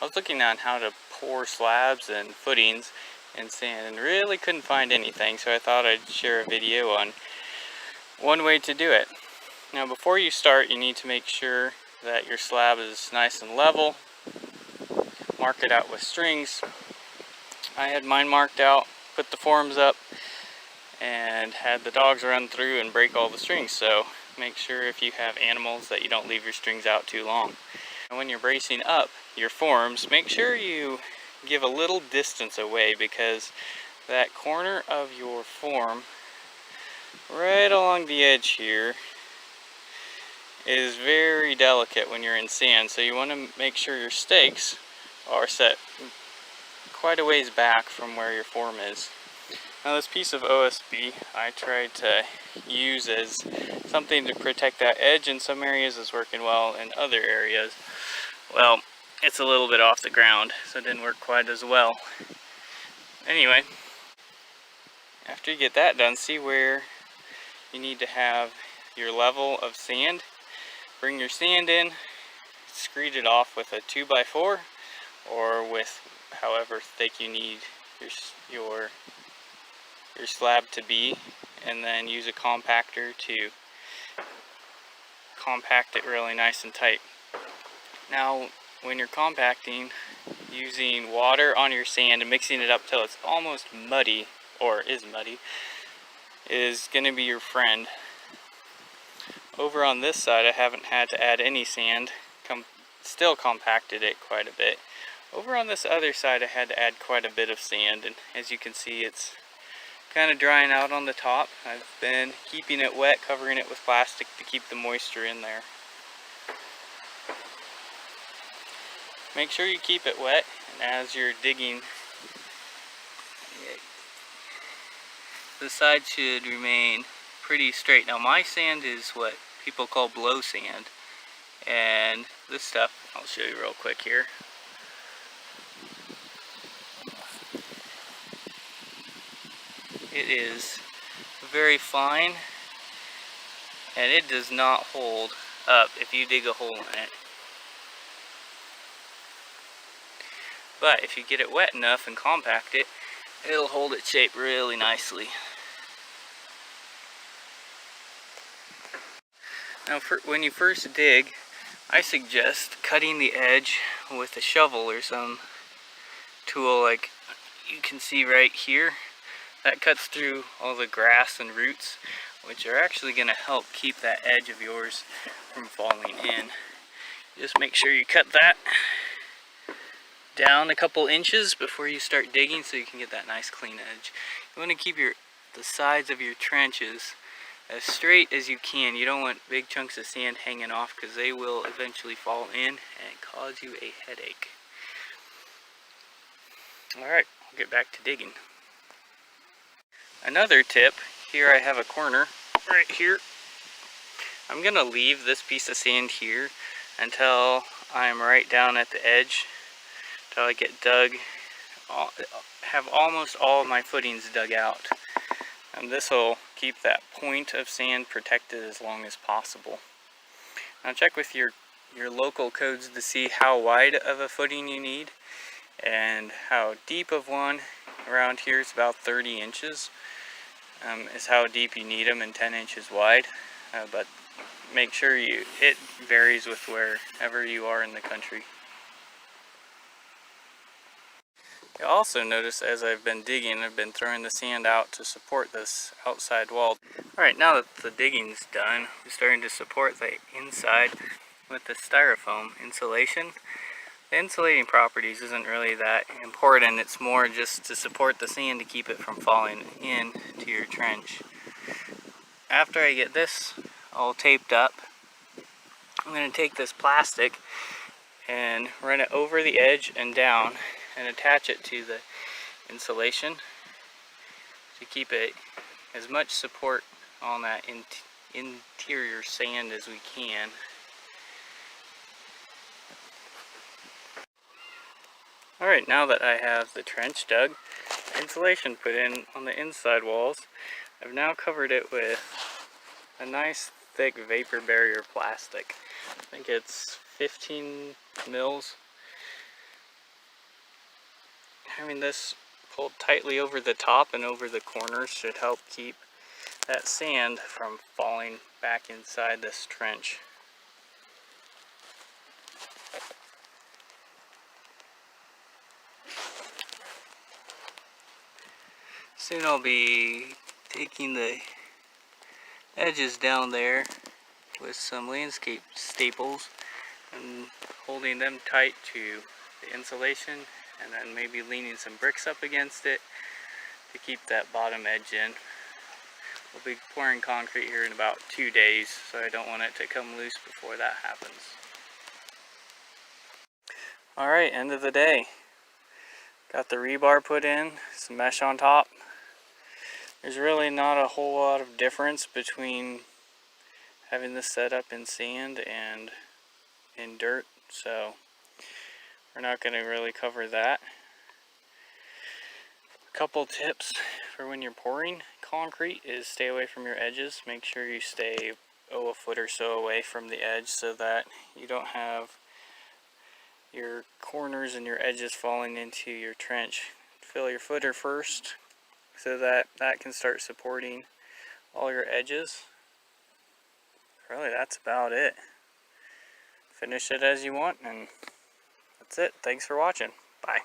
I was looking on how to pour slabs and footings in sand and really couldn't find anything, so I thought I'd share a video on one way to do it. Now before you start, you need to make sure that your slab is nice and level. Mark it out with strings. I had mine marked out, put the forms up, and had the dogs run through and break all the strings. So make sure if you have animals that you don't leave your strings out too long. And when you're bracing up your forms, make sure you give a little distance away, because that corner of your form right along the edge here is very delicate when you're in sand. So you want to make sure your stakes are set quite a ways back from where your form is. Now this piece of OSB I tried to use as something to protect that edge. In some areas it's working well, in other areas, well, it's a little bit off the ground, so it didn't work quite as well. Anyway, after you get that done, see where you need to have your level of sand. Bring your sand in, screed it off with a 2x4 or with however thick you need your slab to be, and then use a compactor to compact it really nice and tight. Now when you're compacting, using water on your sand and mixing it up till it's almost muddy, or is muddy, is going to be your friend. Over on this side I haven't had to add any sand, still compacted it quite a bit. Over on this other side I had to add quite a bit of sand, and as you can see it's kind of drying out on the top. I've been keeping it wet, covering it with plastic to keep the moisture in there. Make sure you keep it wet, and as you're digging, the sides should remain pretty straight. Now my sand is what people call blow sand, and this stuff I'll show you real quick here. It is very fine, and it does not hold up if you dig a hole in it. But if you get it wet enough and compact it, it'll hold its shape really nicely. Now when you first dig, I suggest cutting the edge with a shovel or some tool like you can see right here. That cuts through all the grass and roots, which are actually going to help keep that edge of yours from falling in. Just make sure you cut that down a couple inches before you start digging so you can get that nice clean edge. You want to keep the sides of your trenches as straight as you can. You don't want big chunks of sand hanging off, because they will eventually fall in and cause you a headache. Alright, I'll get back to digging. Another tip, here I have a corner right here. I'm going to leave this piece of sand here until I'm right down at the edge, until I get dug, have almost all of my footings dug out. And this will keep that point of sand protected as long as possible. Now check with your local codes to see how wide of a footing you need and how deep of one. Around here is about 30 inches is how deep you need them, and 10 inches wide. But make sure it varies with wherever you are in the country. You'll also notice as I've been digging, I've been throwing the sand out to support this outside wall. Alright, now that the digging's done, we're starting to support the inside with the styrofoam insulation. The insulating properties isn't really that important, it's more just to support the sand to keep it from falling into your trench. After I get this all taped up, I'm going to take this plastic and run it over the edge and down and attach it to the insulation to keep it as much support on that interior sand as we can. Alright, now that I have the trench dug, insulation put in on the inside walls, I've now covered it with a nice thick vapor barrier plastic. I think it's 15 mils. having this pulled tightly over the top and over the corners should help keep that sand from falling back inside this trench. Soon I'll be taking the edges down there with some landscape staples and holding them tight to the insulation, and then maybe leaning some bricks up against it to keep that bottom edge in. We'll be pouring concrete here in about 2 days, so I don't want it to come loose before that happens. Alright, end of the day. Got the rebar put in, some mesh on top. There's really not a whole lot of difference between having this set up in sand and in dirt, so we're not going to really cover that. A couple tips for when you're pouring concrete is stay away from your edges. Make sure you stay a foot or so away from the edge so that you don't have your corners and your edges falling into your trench. Fill your footer first so that that can start supporting all your edges. Really, that's about it. Finish it as you want, and that's it. Thanks for watching. Bye.